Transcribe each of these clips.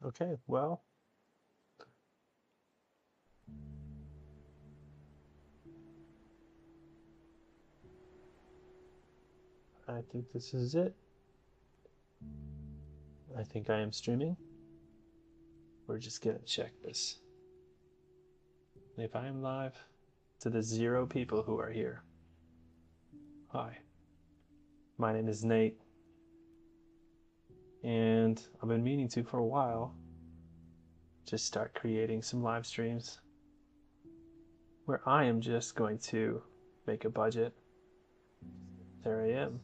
Okay, well, I think this is it. I think I am streaming. We're just gonna check this. If I am live, to the 0 people who are here. Hi, my name is Nate, and I've been meaning to for a while just start creating some live streams where I am just going to make a budget. There I am.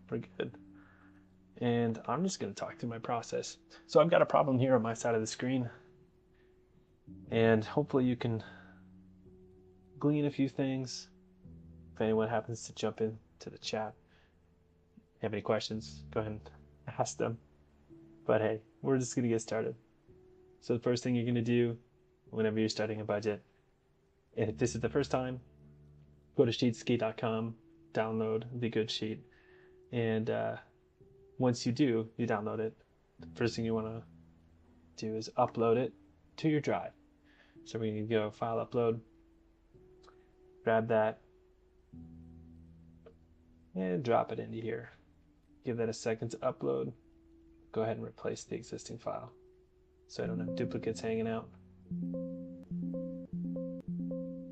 We're good. And I'm just going to talk through my process. So I've got a problem here on my side of the screen, and hopefully you can glean a few things. If anyone happens to jump into the chat, have any questions, go ahead and ask them. But hey, we're just going to get started. So the first thing you're going to do whenever you're starting a budget, and if this is the first time, go to sheetski.com, download the good sheet, and once you do, you download it. The first thing you want to do is upload it to your drive. So we're going to go file upload, grab that, and drop it into here. Give that a second to upload. Go ahead and replace the existing file so I don't have duplicates hanging out.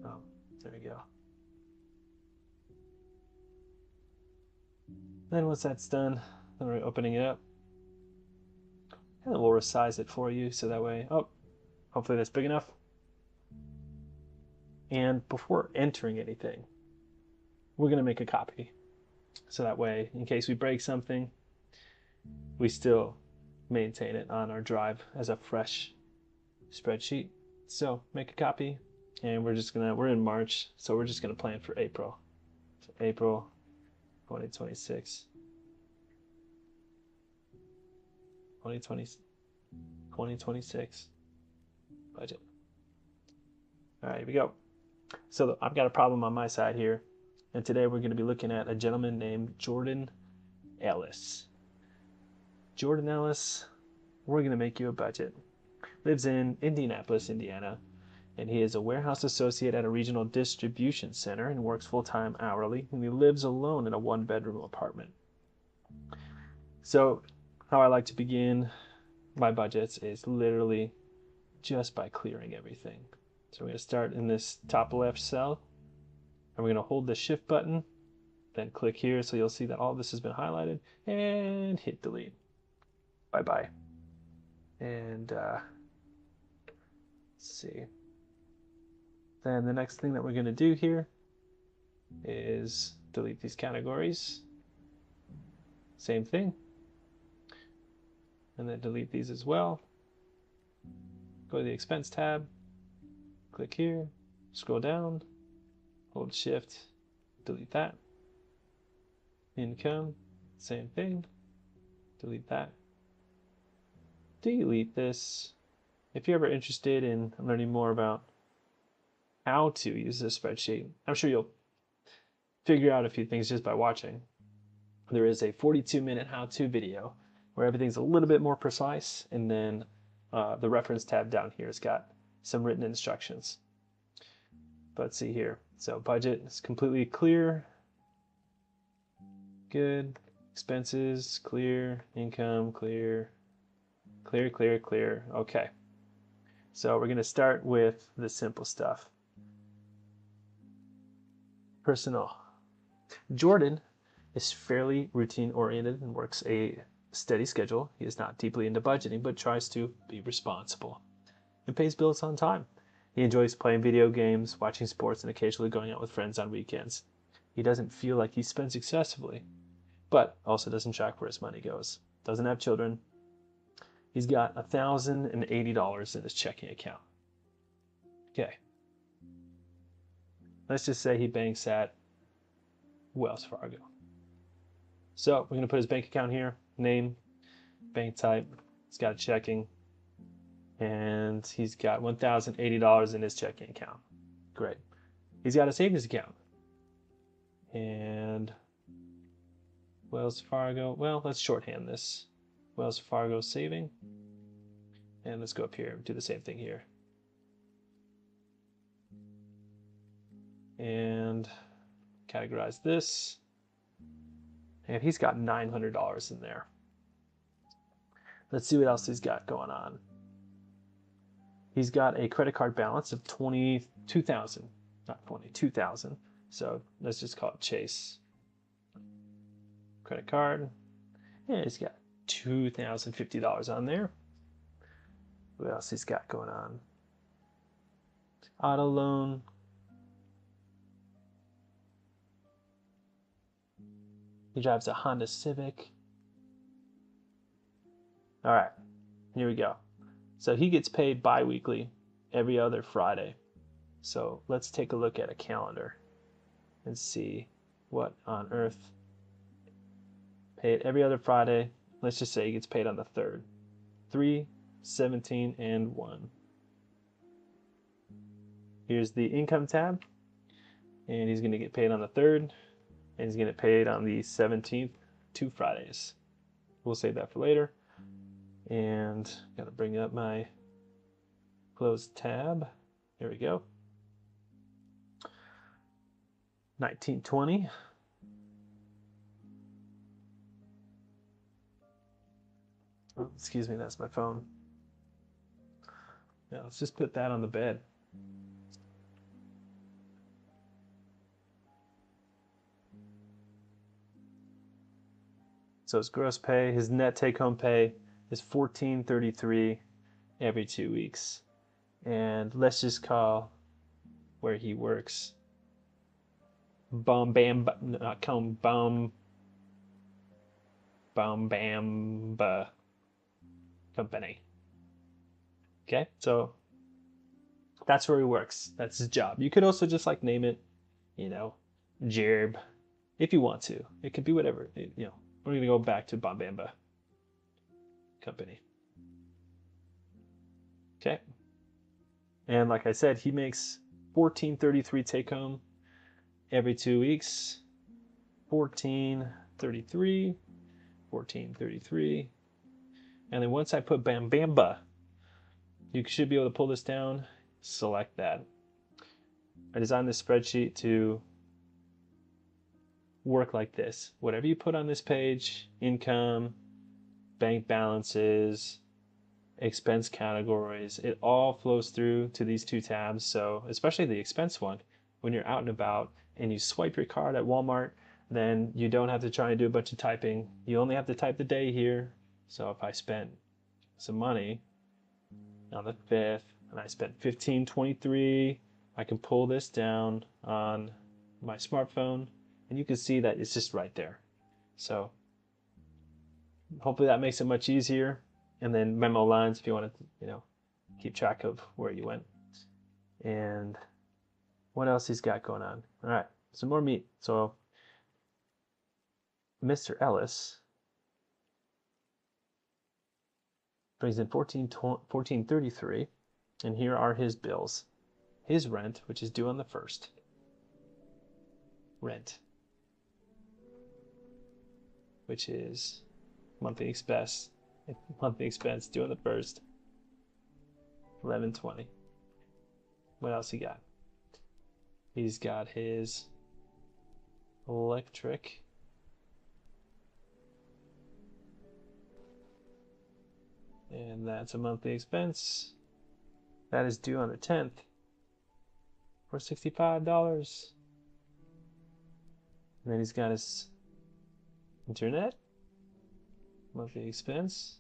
Oh, there we go. Then once that's done, then we're opening it up. And then we'll resize it for you so that way, oh, hopefully that's big enough. And before entering anything, we're going to make a copy. So that way, in case we break something, we still maintain it on our drive as a fresh spreadsheet. So make a copy, and we're in March, so we're just gonna plan for April. So April 2026. 2026 budget. All right, here we go. So I've got a problem on my side here, and today we're going to be looking at a gentleman named Jordan Ellis. Jordan Ellis, we're going to make you a budget. Lives in Indianapolis, Indiana, and he is a warehouse associate at a regional distribution center and works full-time hourly, and he lives alone in a one-bedroom apartment. So how I like to begin my budgets is literally just by clearing everything. So we're going to start in this top left cell, and we're going to hold the shift button, then click here so you'll see that all this has been highlighted, and hit delete. Bye-bye. And let's see. Then the next thing that we're going to do here is delete these categories. Same thing. And then delete these as well. Go to the expense tab, click here, scroll down, hold shift, delete that. Income, same thing, delete that. Delete this. If you're ever interested in learning more about how to use this spreadsheet, I'm sure you'll figure out a few things just by watching. There is a 42-minute how-to video where everything's a little bit more precise, and then the reference tab down here has got some written instructions. But let's see here. So budget is completely clear. Good. Expenses, clear. Income, clear. Clear, clear, clear. Okay. So we're going to start with the simple stuff. Personnel. Jordan is fairly routine oriented and works a steady schedule. He is not deeply into budgeting, but tries to be responsible and pays bills on time. He enjoys playing video games, watching sports, and occasionally going out with friends on weekends. He doesn't feel like he spends excessively, but also doesn't track where his money goes. Doesn't have children. He's got $1,080 in his checking account. Okay. Let's just say he banks at Wells Fargo. So we're going to put his bank account here, name, bank type. He's got a checking, and he's got $1,080 in his checking account. Great. He's got a savings account. And Wells Fargo, well, let's shorthand this. Wells Fargo saving. And let's go up here and do the same thing here. And categorize this. And he's got $900 in there. Let's see what else he's got going on. He's got a credit card balance of $22,000, not 22,000. So let's just call it Chase. Credit card. And he's got $2,050 on there. What else he's got going on? Auto loan. He drives a Honda Civic. All right, here we go. So he gets paid bi-weekly every other Friday. So let's take a look at a calendar and see what on earth. Paid every other Friday. Let's just say he gets paid on the 3rd. 3, 17, and 1. Here's the income tab. And he's going to get paid on the 3rd. And he's going to get paid on the 17th, 2 Fridays. We'll save that for later. And got to bring up my closed tab. Here we go. 1920. Oh, excuse me, that's my phone. Yeah, let's just put that on the bed. So his gross pay, his net take-home pay is $14.33 every 2 weeks. And let's just call where he works Bamba company. Okay, so that's where he works. That's his job. You could also just like name it, Jerb, if you want to. It could be whatever, We're going to go back to Bamba company. Okay. And like I said, he makes $14.33 take home every 2 weeks. $14.33. And then once I put Bamba, you should be able to pull this down, select that. I designed this spreadsheet to work like this. Whatever you put on this page, income, bank balances, expense categories, it all flows through to these 2 tabs. So especially the expense one, when you're out and about and you swipe your card at Walmart, then you don't have to try and do a bunch of typing. You only have to type the day here. So if I spent some money on the 5th and I spent $15.23, I can pull this down on my smartphone and you can see that it's just right there. So hopefully that makes it much easier. And then memo lines if you want to, keep track of where you went. And what else he's got going on? All right, some more meat. So Mr. Ellis brings in $14.33, and here are his bills. His rent, which is due on the 1st. Rent, which is monthly expense due on the 1st. $11.20. What else he got? He's got his electric. And that's a monthly expense. That is due on the 10th for $65. And then he's got his internet, monthly expense.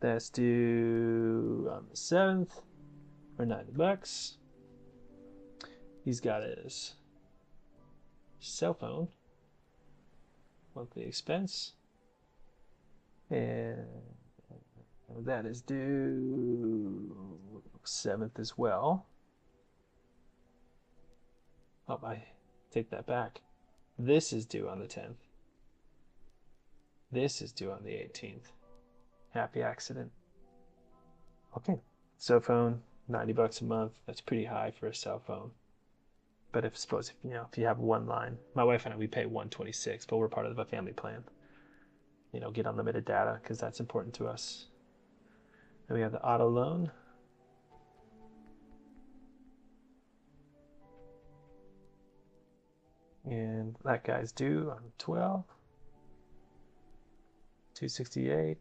That's due on the 7th for $90. He's got his cell phone, monthly expense. And that is due 7th as well. Oh, I take that back. This is due on the 10th. This is due on the 18th. Happy accident. Okay, cell phone, $90 a month. That's pretty high for a cell phone. But if you have one line, my wife and I, we pay $126, but we're part of the family plan. Get unlimited data because that's important to us. Then we have the auto loan. And that guy's due on 12. 268.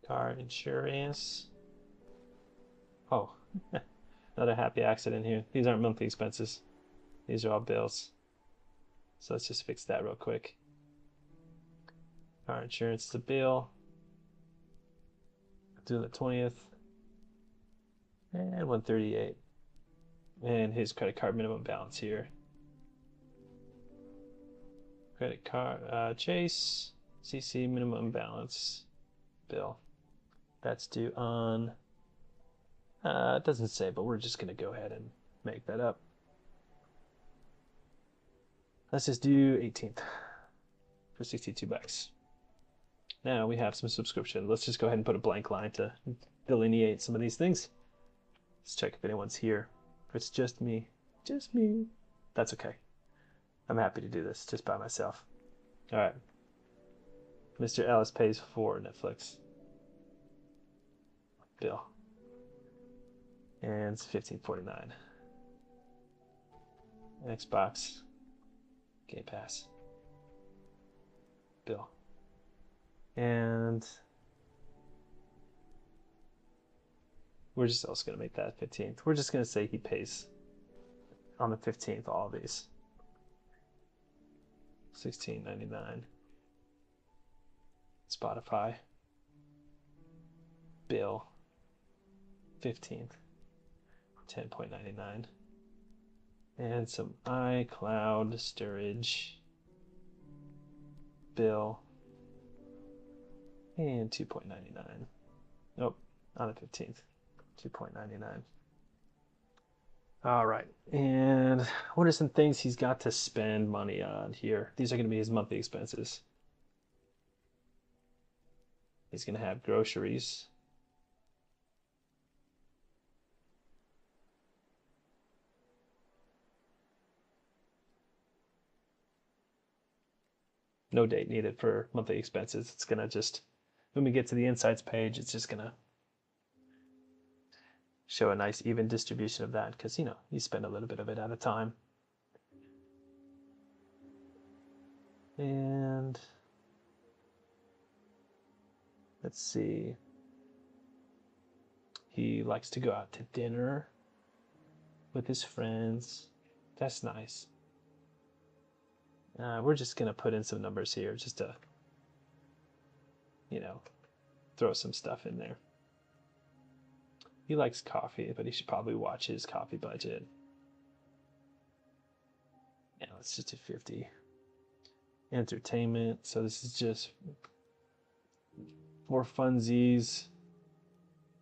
Car insurance. Oh, another happy accident here. These aren't monthly expenses. These are all bills. So let's just fix that real quick. Car insurance is a bill. Due the 20th. And 138. And his credit card minimum balance here. Credit card, Chase, CC minimum balance bill. That's due on, it doesn't say, but we're just going to go ahead and make that up. Let's just do 18th for 62 bucks. Now we have some subscription. Let's just go ahead and put a blank line to delineate some of these things. Let's check if anyone's here. If it's just me, that's okay. I'm happy to do this just by myself. All right. Mr. Ellis pays for Netflix bill. And it's $15.49. Xbox Game Pass bill. And we're just also going to make that 15th. We're just going to say he pays on the 15th all of these. $16.99. Spotify bill 15th, $10.99. And some iCloud storage bill and $2.99. Nope, on the 15th, $2.99. All right, and what are some things he's got to spend money on here? These are going to be his monthly expenses. He's going to have groceries. No date needed for monthly expenses. It's going to just, when we get to the insights page, it's just going to show a nice even distribution of that because, you know, you spend a little bit of it at a time. And let's see. He likes to go out to dinner with his friends. That's nice. We're just going to put in some numbers here just to, you know, throw some stuff in there. He likes coffee, but he should probably watch his coffee budget. Yeah, let's just do 50. Entertainment. So this is just for funsies.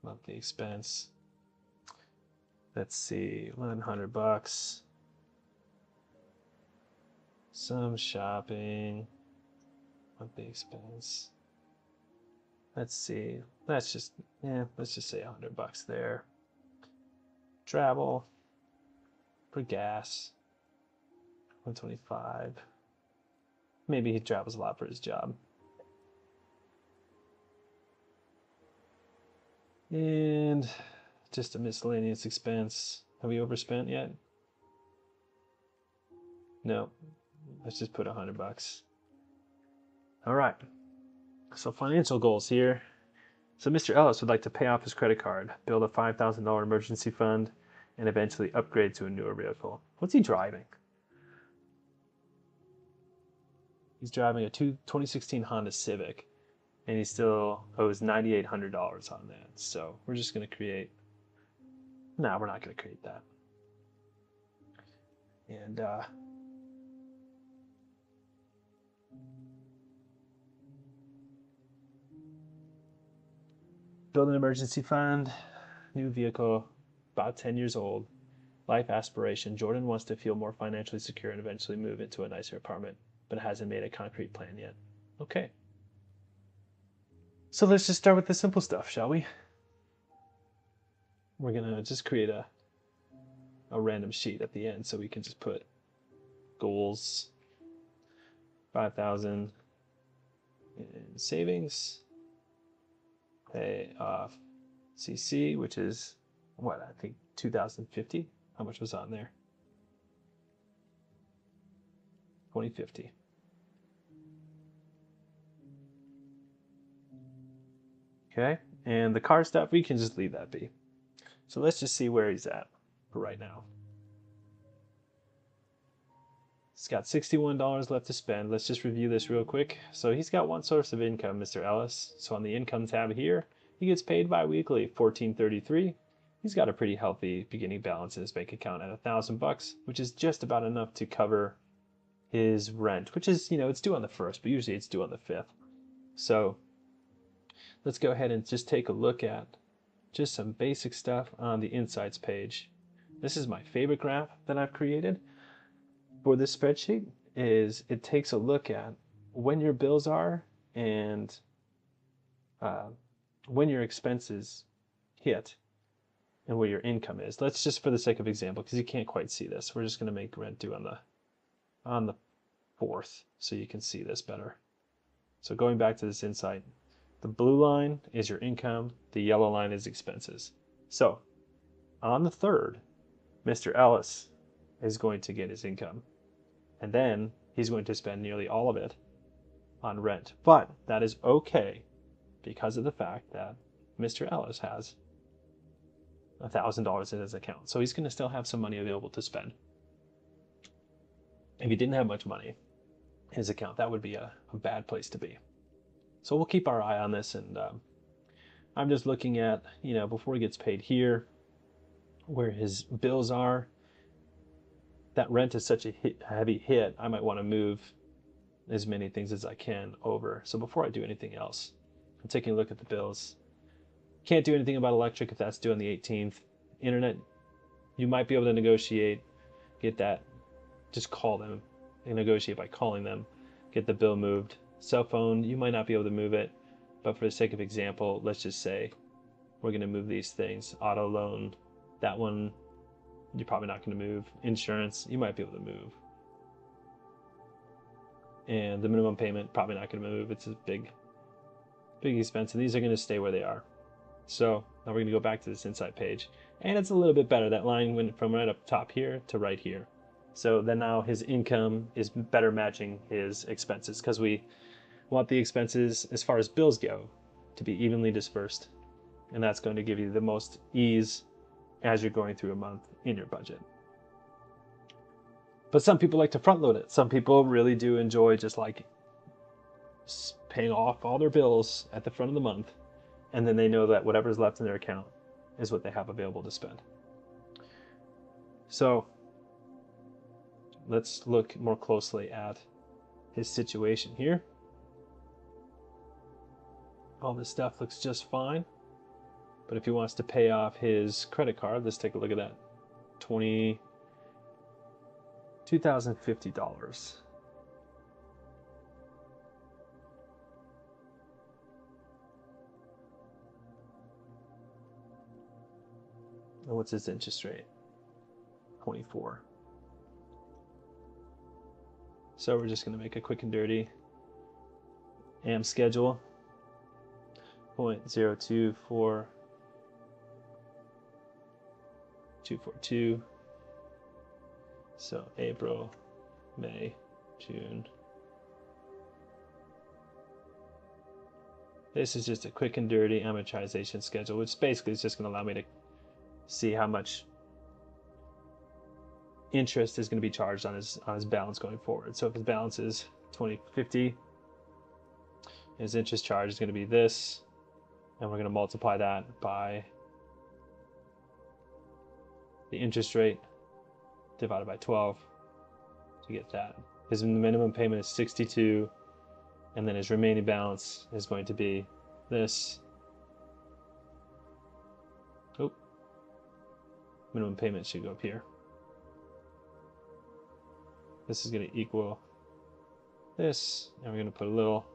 Monthly expense. Let's see, $1,100. Some shopping. Monthly expense. Let's see. Let's just say $100 there. Travel for gas. $125. Maybe he travels a lot for his job. And just a miscellaneous expense. Have we overspent yet? No. Let's just put $100. All right. So financial goals here. So Mr. Ellis would like to pay off his credit card, build a $5,000 emergency fund, and eventually upgrade to a newer vehicle. What's he driving? He's driving a 2016 Honda Civic, and he still owes $9,800 on that. So we're just going to create... No, we're not going to create that. And build an emergency fund, new vehicle, about 10 years old, life aspiration. Jordan wants to feel more financially secure and eventually move into a nicer apartment, but hasn't made a concrete plan yet. Okay. So let's just start with the simple stuff, shall we? We're going to just create a random sheet at the end so we can just put goals, 5,000 in savings, pay off CC, which is what, I think 2050. How much was on there? 2050. Okay, and the car stuff, we can just leave that be. So let's just see where he's at for right now. He's got $61 left to spend. Let's just review this real quick. So he's got one source of income, Mr. Ellis. So on the income tab here, he gets paid bi-weekly, $14.33. He's got a pretty healthy beginning balance in his bank account at $1,000, which is just about enough to cover his rent, which is, it's due on the 1st, but usually it's due on the 5th. So let's go ahead and just take a look at just some basic stuff on the insights page. This is my favorite graph that I've created for this spreadsheet. Is it takes a look at when your bills are and when your expenses hit and where your income is. Let's just, for the sake of example, because you can't quite see this, we're just going to make rent due on the 4th so you can see this better. So going back to this insight, the blue line is your income, the yellow line is expenses. So on the 3rd, Mr. Ellis is going to get his income, and then he's going to spend nearly all of it on rent. But that is okay because of the fact that Mr. Ellis has $1,000 in his account. So he's going to still have some money available to spend. If he didn't have much money in his account, that would be a bad place to be. So we'll keep our eye on this, and I'm just looking at, before he gets paid here, where his bills are. That rent is such a heavy hit, I might want to move as many things as I can over. So before I do anything else, I'm taking a look at the bills. Can't do anything about electric if that's due on the 18th. Internet, you might be able to negotiate, get that, just call them and negotiate by calling them, get the bill moved. Cell phone, you might not be able to move it, but for the sake of example, let's just say we're going to move these things. Auto loan, that one, you're probably not going to move. Insurance, you might be able to move. And the minimum payment, probably not going to move. It's a big expense, and these are going to stay where they are. So now we're going to go back to this insight page, and it's a little bit better. That line went from right up top here to right here. So then now his income is better matching his expenses, because we want the expenses, as far as bills go, to be evenly dispersed, and that's going to give you the most ease as you're going through a month in your budget. But some people like to front load it. Some people really do enjoy just like paying off all their bills at the front of the month, and then they know that whatever's left in their account is what they have available to spend. So let's look more closely at his situation here. All this stuff looks just fine. But if he wants to pay off his credit card, let's take a look at that. $2,050. And what's his interest rate? 24. So we're just going to make a quick and dirty AM schedule. 0.024242. So April, May, June. This is just a quick and dirty amortization schedule, which basically is just going to allow me to see how much interest is going to be charged on his balance going forward. So if his balance is $20.50, his interest charge is going to be this, and we're going to multiply that by the interest rate divided by 12 to get that. His minimum payment is 62, and then his remaining balance is going to be this. Oh, minimum payment should go up here. This is going to equal this, and we're going to put a little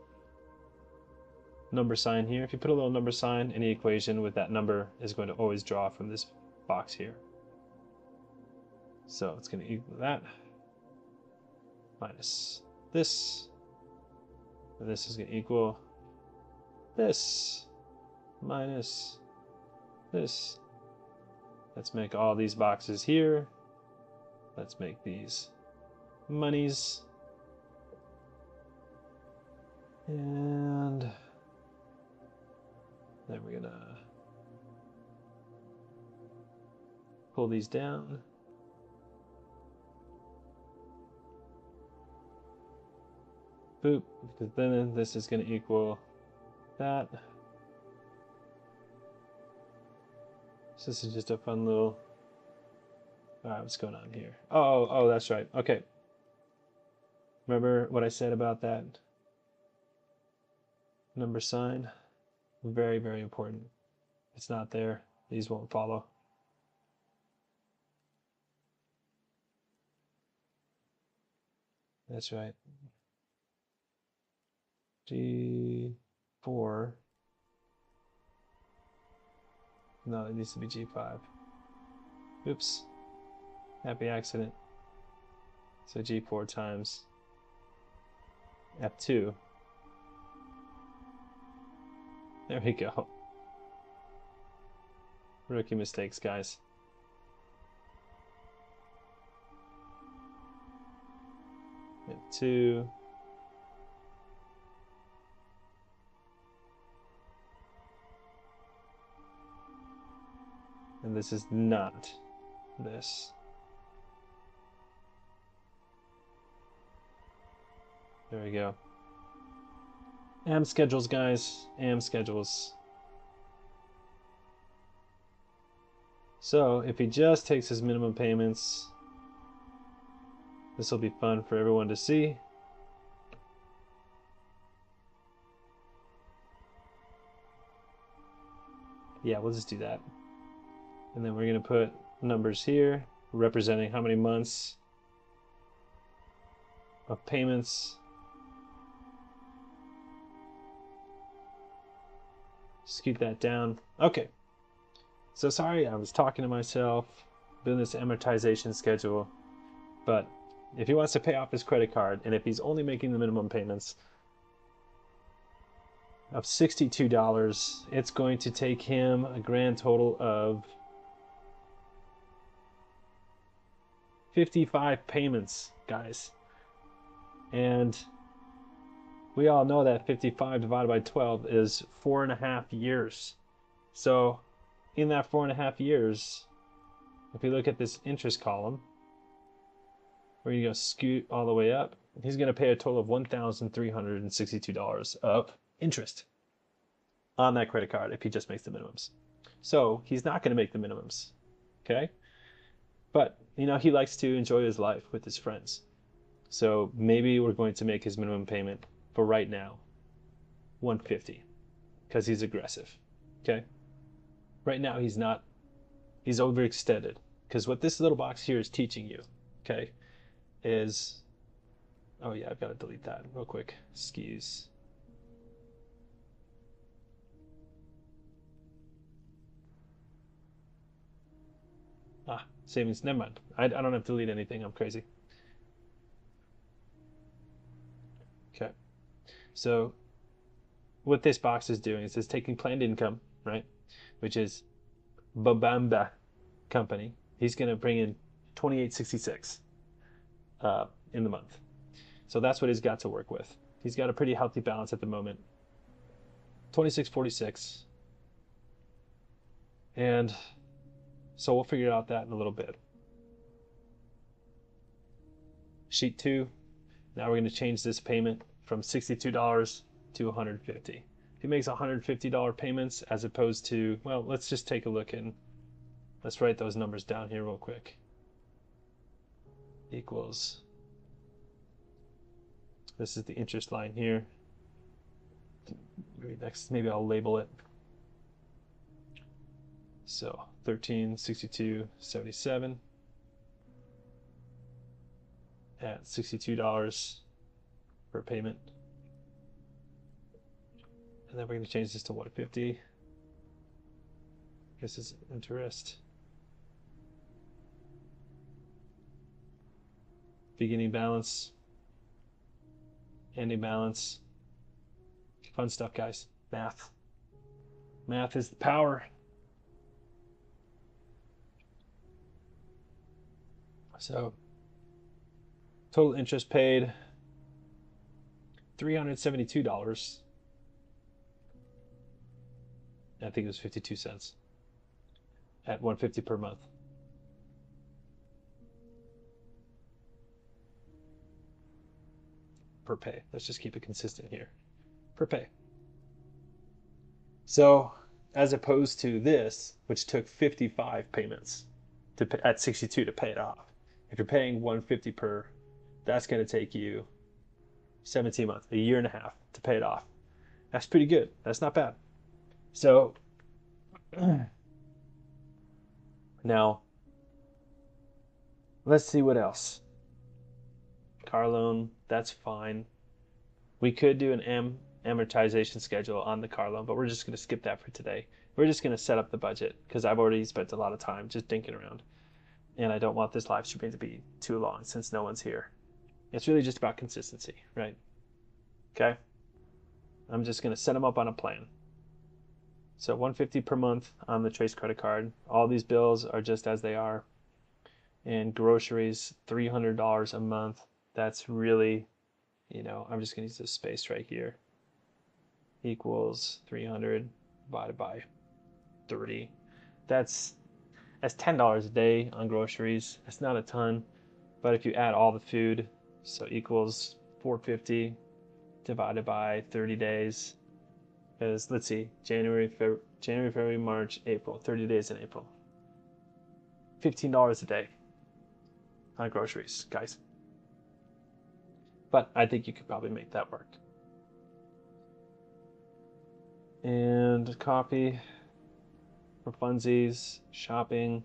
number sign here. If you put a little number sign, any equation with that number is going to always draw from this box here. So it's going to equal that minus this, and this is going to equal this minus this. Let's make all these boxes here. Let's make these monies. And then we're gonna pull these down. Boop, because then this is gonna equal that. So this is just a fun little, all right, what's going on here? Oh, that's right, okay. Remember what I said about that number sign? Very, very important. It's not there, these won't follow. That's right. G4. No, it needs to be G5. Oops. Happy accident. So G4 times F2. There we go. Rookie mistakes, guys. F2. And this is not this. There we go. AM schedules, guys. AM schedules. So if he just takes his minimum payments, this will be fun for everyone to see. Yeah, we'll just do that. And then we're going to put numbers here representing how many months of payments. Scoot that down. Okay. So sorry, I was talking to myself, doing this amortization schedule. But if he wants to pay off his credit card, and if he's only making the minimum payments of $62, it's going to take him a grand total of 55 payments, guys. And we all know that 55 divided by 12 is 4.5 years. So in that 4.5 years, if we look at this interest column, we're going to go scoot all the way up. He's going to pay a total of $1,362 of interest on that credit card if he just makes the minimums. So he's not going to make the minimums, okay? But, you know, he likes to enjoy his life with his friends. So maybe we're going to make his minimum payment for right now $150 because he's aggressive, okay? Right now he's not, he's overextended, because what this little box here is teaching you, okay, is, oh yeah, I've got to delete that real quick. Excuse. Savings, never mind. I don't have to delete anything, I'm crazy. Okay, so what this box is doing is it's taking planned income, right, which is Babamba company. He's going to bring in $28.66 in the month. So that's what he's got to work with. He's got a pretty healthy balance at the moment. $26.46. And so we'll figure out that in a little bit. Sheet 2. Now we're going to change this payment from $62 to $150. If he makes $150 payments as opposed to, well, let's just take a look and let's write those numbers down here real quick. Equals, this is the interest line here. Next, maybe I'll label it. So $1362.77 at $62 per payment. And then we're going to change this to $150. This is interest. Beginning balance. Ending balance. Fun stuff, guys. Math. Math is the power. So total interest paid $372. I think it was 52 cents at $150 per month. Per pay. Let's just keep it consistent here. Per pay. So as opposed to this, which took 55 payments to pay, at 62 to pay it off. If you're paying 150 per, that's going to take you 17 months, a year and a half to pay it off. That's pretty good. That's not bad. So now let's see what else. Car loan, that's fine. We could do an amortization schedule on the car loan, but we're just going to skip that for today. We're just going to set up the budget because I've already spent a lot of time just dinking around. And I don't want this live stream to be too long since no one's here. It's really just about consistency, right? Okay? I'm just going to set them up on a plan. So $150 per month on the Trace credit card. All these bills are just as they are. And groceries, $300 a month. That's really, I'm just going to use this space right here. Equals 300 divided by 30. That's $10 a day on groceries. That's not a ton, but if you add all the food, so equals 450 divided by 30 days. Because let's see, January, February, March, April, 30 days in April. $15 a day on groceries, guys. But I think you could probably make that work. And coffee for funsies, shopping,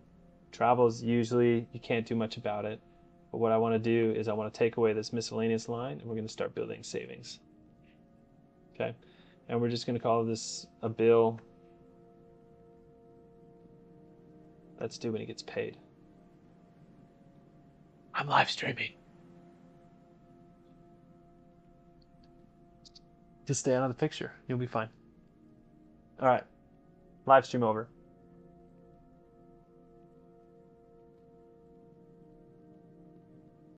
travels, usually you can't do much about it. But what I want to do is I want to take away this miscellaneous line and we're going to start building savings. Okay. And we're just going to call this a bill that's due when it gets paid. I'm live streaming. Just stay out of the picture. You'll be fine. All right. Live stream over.